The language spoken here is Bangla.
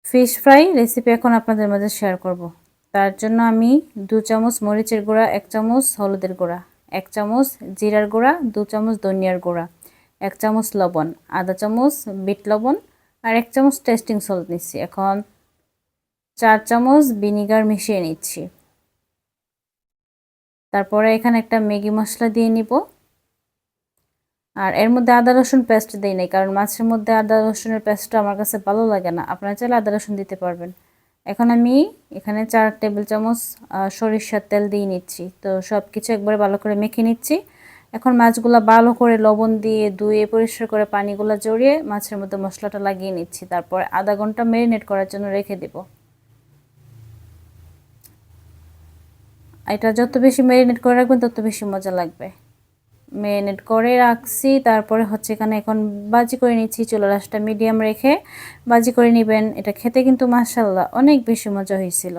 ফিশ ফ্রাই রেসিপি এখন আপনাদের মাঝে শেয়ার করব। তার জন্য আমি 2 চামচ মরিচের গুঁড়া, 1 চামচ হলুদের গুঁড়া, 1 চামচ জিরার গুঁড়া, 2 চামচ ধনিয়ার গুঁড়া, 1 চামচ লবণ, আধা চামচ বিট লবণ আর 1 চামচ টেস্টিং সল্ট নিচ্ছি। এখন 4 চামচ ভিনিগার মিশিয়ে নিচ্ছি। তারপরে এখানে একটা ম্যাগি মশলা দিয়ে নিব। আর এর মধ্যে আদা রসুন পেস্ট দেই নাই, কারণ মাছের মধ্যে আদা রসুনের পেস্টটা আমার কাছে ভালো লাগে না। আপনারা চাইলে আদা রসুন দিতে পারবেন। এখন আমি এখানে 4 টেবিল চামচ সরিষার তেল দিয়ে নিচ্ছি। তো সব কিছু একবারে ভালো করে মেখে নিচ্ছি। এখন মাছগুলো ভালো করে লবণ দিয়ে ধুয়ে পরিষ্কার করে পানিগুলো জড়িয়ে মাছের মধ্যে মশলাটা লাগিয়ে নিচ্ছি। তারপর আধা ঘন্টা ম্যারিনেট করার জন্য রেখে দেব। এটা যত বেশি ম্যারিনেট করে রাখবেন তত বেশি মজা লাগবে। ম্যারিনেট করে রাখছি। তারপরে হচ্ছে এখানে এখন ভাজি করে নিচ্ছি। চুলার আঁচটা মিডিয়াম রেখে ভাজি করে নেবেন। এটা খেতে কিন্তু মাশাআল্লাহ অনেক বেশি মজা হয়েছিল।